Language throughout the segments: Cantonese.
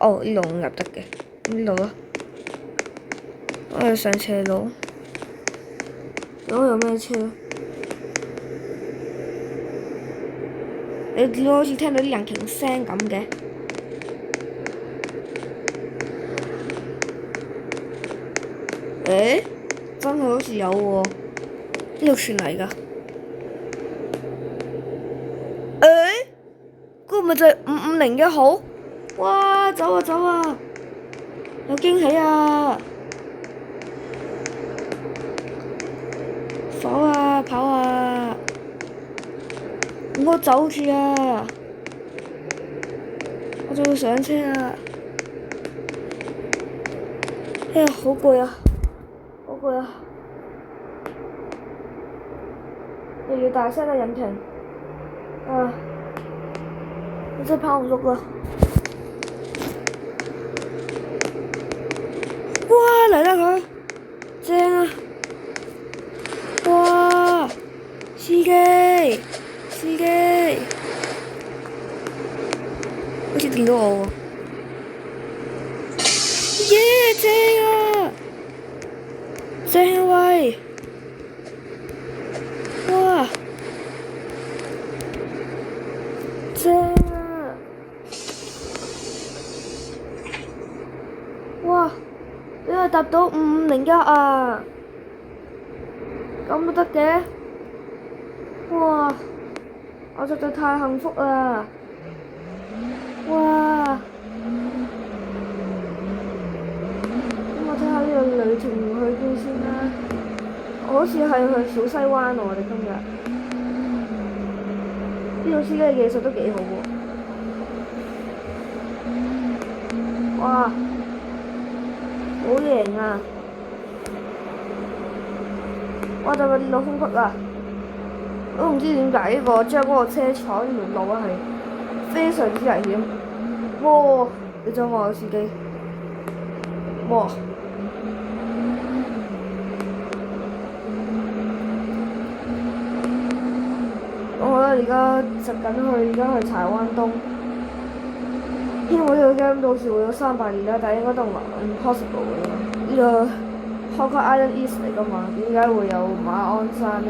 哦，呢度唔入得嘅，呢度咯。我哋上斜路。嗰度有咩車？你見到好似聽到啲引擎聲咁嘅。誒，真係好似有喎，呢度傳嚟㗎。誒，嗰個咪就係5501號？哇！走啊走啊！有驚喜啊！跑啊跑啊！唔好走住啊！我就要上車啦！哎呀，好攰啊！好攰啊！又要大聲嘅引擎，啊！我真係跑唔喐啦！哇！嚟啦佢，正啊！哇！司機，司機，好似見到我喎！耶！正啊！正啊喂！哇！正啊！哇！你係搭到5501啊！咁都得嘅？哇！我實在太幸福啦！哇！咁我睇下呢個旅程去邊先啦。我好似係去小西灣喎，我哋今日。呢個司機嘅技術都幾好喎。哇！好型啊！哇！就快跌落風窟啦！我都唔知點解呢個將嗰個車坐呢條路係非常之危險。哇！你睇我個司機，哇！我覺得而家直緊去，而家去柴灣東。希望呢個 game 到時會有300年啦，但係應該都唔 impossible 嘅啦。呢個 Hong Kong Island East 嚟㗎嘛，點解會有馬鞍山呢？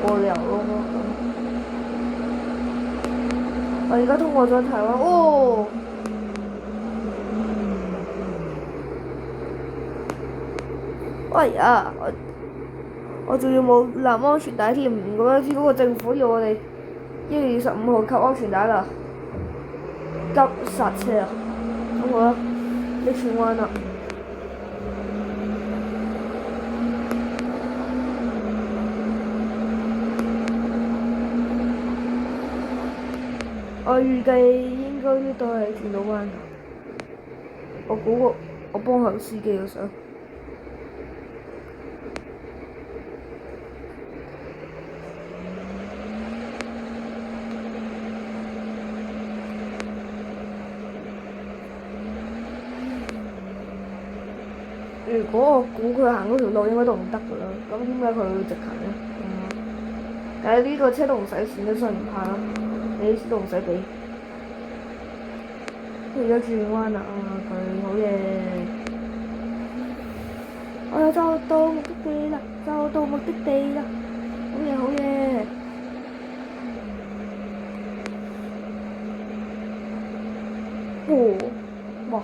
冇理由咯。我而家通過咗台灣，哦！哎呀，我仲要冇攬安全帶添，唔怪得知嗰個政府要我哋1月25號扣安全帶啦，急剎車啊！咁好啦，要轉彎啦。我預計應該呢度係轉到彎㗎。我估我幫下司機嘅相。如果我估佢行嗰條路應該都唔得㗎啦，咁點解佢會直行呢？但係呢個車都唔使錢嘅，所以唔怕啦。你都唔使俾。佢而家轉彎啦，佢好嘢！我又就到目的地啦，就到目的地啦，好嘢好嘢！哇！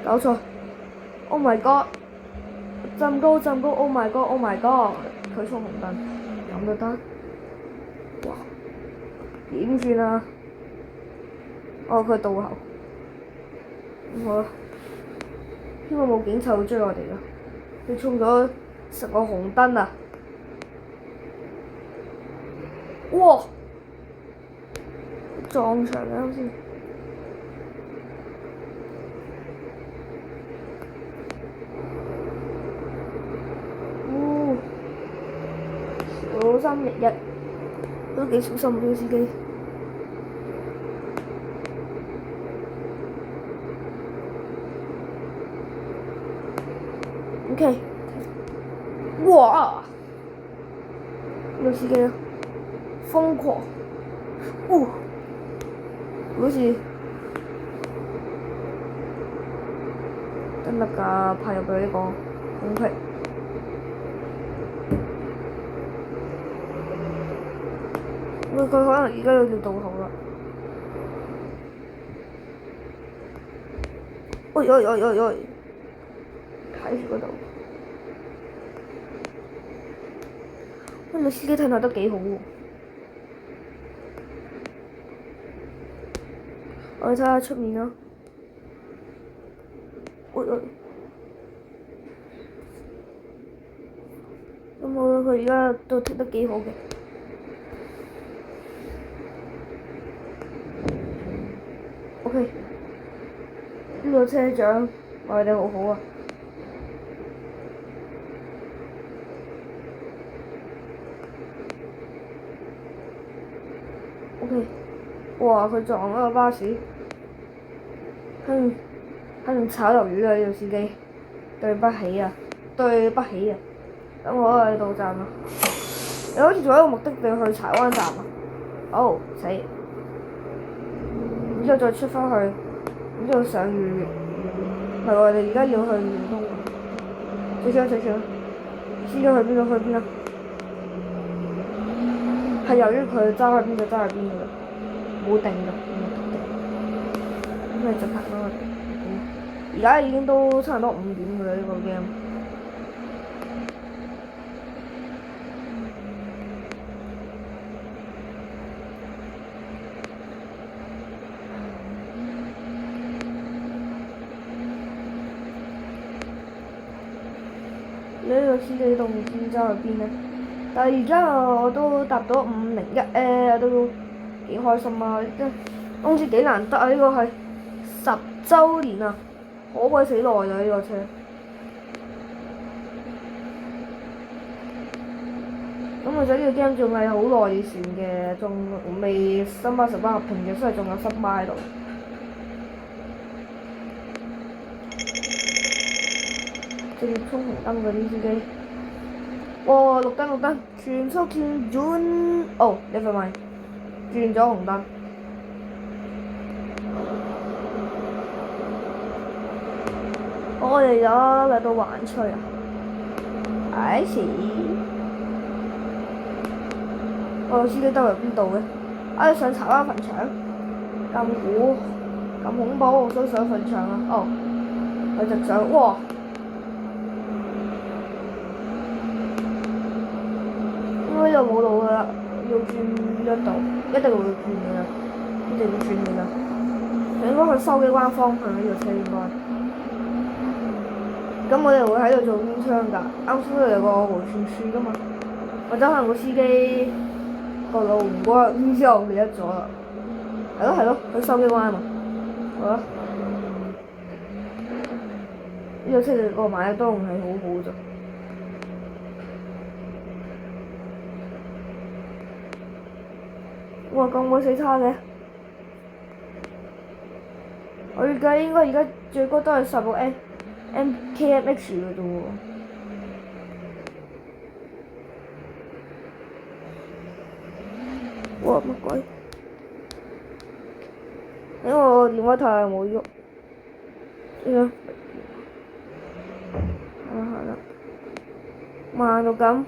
搞錯 ！Oh my god！浸高浸高 ！Oh my god！Oh my god！佢衝紅燈，咁都得？哇！點算啊？哦，佢倒後。咁好啦，希望冇警察會追我哋啦。佢衝咗10個紅燈啊！哇！撞牆啊！好似。小心日日都幾小心呢個司機。OK，哇！呢個司機瘋狂，好似得㗎？派入去呢個空隙。佢可能而家要到口啦。喂，睇住嗰度。喂，你司機睇下都幾好喎。我哋睇下出面啦。喂，咁佢而家都踢得幾好嘅。OK，呢個車長我哋好好啊。OK，哇！佢撞咗個巴士，肯定炒魷魚啊！呢個司機，對不起啊！咁我哋到站啦。你好似仲有一個目的地去柴灣站啊？哦，死！然之後再出返去，然之後上御園。唔係我哋而家要去元東。最少，司機去邊度去邊啊？係由於佢揸去邊就揸去邊㗎啦，冇定㗎，咁咪就拍咯我哋。而家已經都差唔多5點㗎啦，呢個 game。呢個司機都唔知揸去邊呢？但係而家我都搭到501我都幾開心啊！今次幾難得啊！呢個係10週年啊，好鬼死耐啊！呢個車。咁或者呢個 game 仲係好耐以前嘅，仲未新巴18合併嘅，所以仲有新巴喺度。直接衝紅燈嗰啲司機。哇！綠燈，全速轉。哦，你份咪轉咗紅燈。我哋而家嚟到環翠啊！I see。個司機兜入邊度嘅？上柴灣墳場，咁恐怖，我想上墳場啊！哦，佢直上，哇！應該又冇路㗎啦，要轉一度，一定會轉㗎啦，一定要轉㗎啦。應該去筲箕灣方向呢個車應該。咁我哋會喺度做邊槍㗎？啱先都有個迴旋處㗎嘛，或者可能個司機個路唔過，然之後我記得咗啦。係咯，去筲箕灣嘛。好啦，呢個車嘅個買得都仲係好好咋。哇！咁鬼死差嘅，我預計應該而家最高都係16 km/h 嘅啫喎。哇！乜鬼？因為我電話太冇喐。係啦，慢到咁。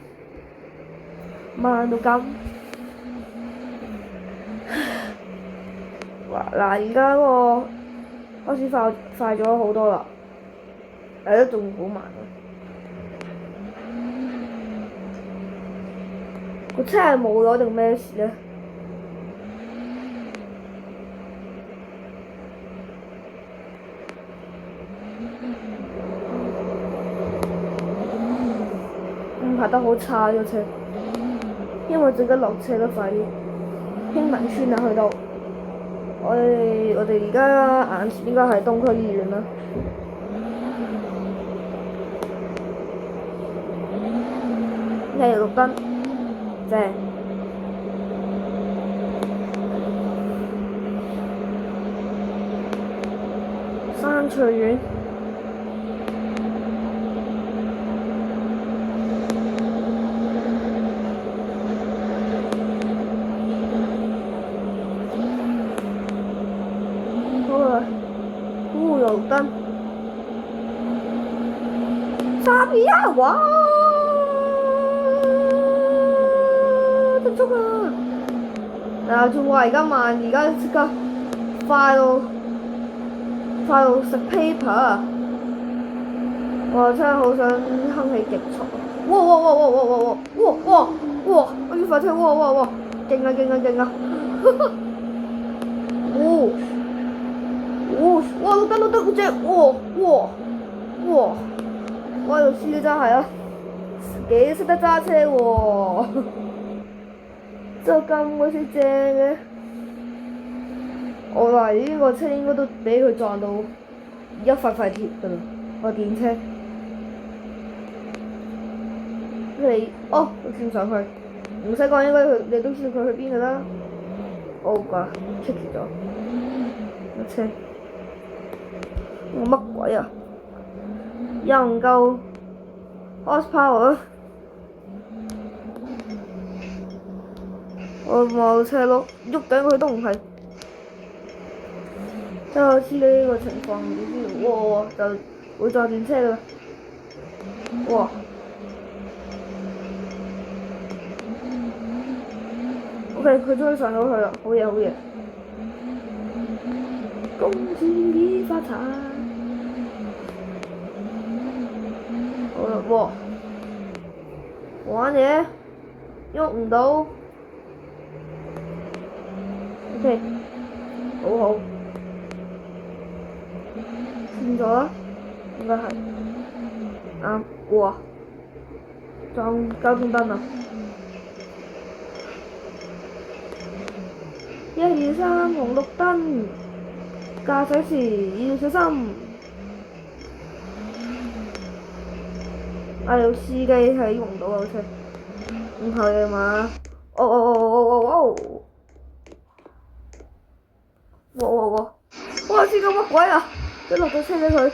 嗱，而家嗰個開始快咗好多啦，但係都仲好慢啊！個車係冇咗定咩事呢？拍得好差呢個車，因為陣間落車得快啲。興民村啊，去到。我哋而家眼前應該係東區醫院啦。係綠燈，正。山翠苑。綠燈，沙皮啊！哇！得速啊！嗱，仲話而家慢，而家即刻快到食 paper。我真係好想哼起極速啊！哇哇哇哇哇哇哇哇哇哇！我要快車！哇哇哇！勁啊勁啊勁啊！哦哦！哇綠燈好正！哇哇哇！哇！條司機真係啊，幾識得揸車喎！真係咁鬼死正嘅。我話呢個車應該都俾佢撞到一塊塊鐵㗎啦，個電車。你哦，我跳上去，唔使講，應該你都知道佢去邊㗎啦。哦啩，kick 咗個車，我乜鬼啊？又唔夠 horsepower，我冇車咯，喐緊佢都唔係。即係好似呢個情況，你知哇就會撞電車㗎啦，哇！佢終於上到去啦，好嘢好嘢！恭喜你發財！好啦，哇！玩嘢，喐唔到。OK， 好好，轉咗啦，應該係啱。哇！撞交通燈啊！1、2、3紅綠燈，駕駛時要小心。啊！有司機係用唔到嘅車，唔係啊嘛？哦哦哦哦哦哦！哇！司機乜鬼啊？一落咗車畀佢。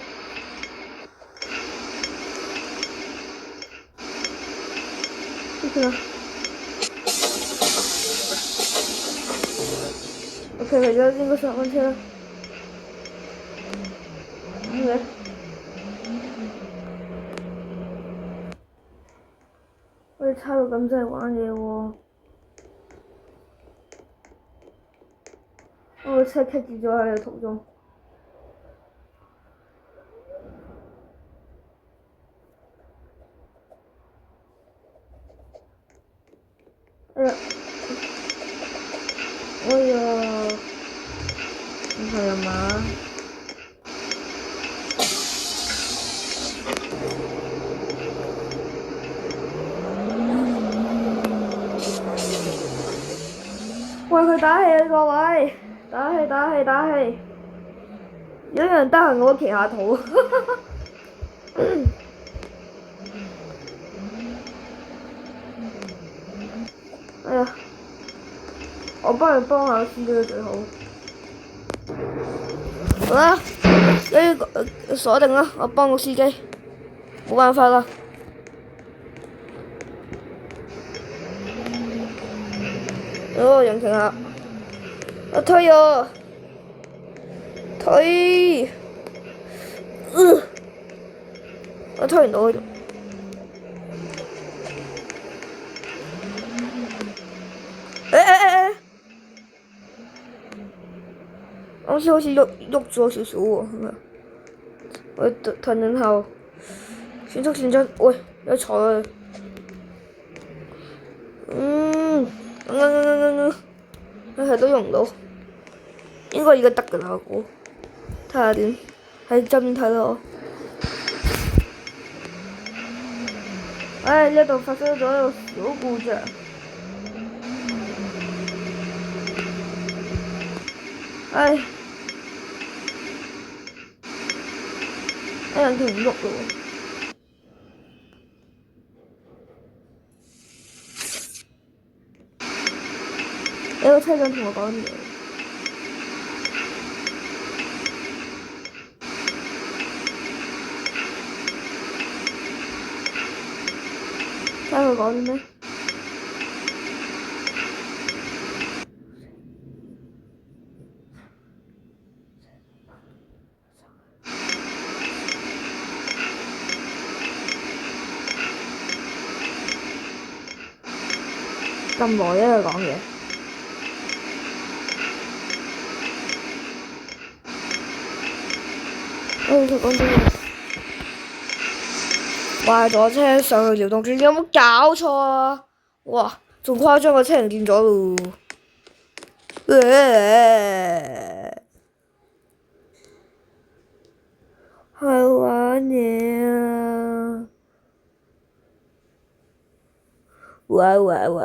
OK， 佢而家應該上翻車啦。嘅。我哋差到咁真係玩嘢喎！我個車棘住咗喺途中。哎呀！哎呀！唔係啊嘛？為佢打氣啊各位，打氣打氣打氣！如果有人得閒我騎下圖。哎呀！我幫下司機最好。好啦，呢個鎖定啦，我幫個司機，冇辦法啦。哦，引擎下，我推啊，推，我推唔到佢。好似喐咗少少喎，我騰陣後，轉側，喂，有財啊！係都用唔到，應該而家得㗎啦，我估。睇下點，喺側邊睇咯。唉，呢度發生咗一個小故障。唉，引擎唔喐咯喎。有個車長同我講嘢，睇佢講啲咩？咁耐啊佢講嘢。佢講咗嘢。壞咗車上去撩動轉，有冇搞錯啊？哇，仲誇張個車唔見咗咯！係玩嘢啊！喂喂喂！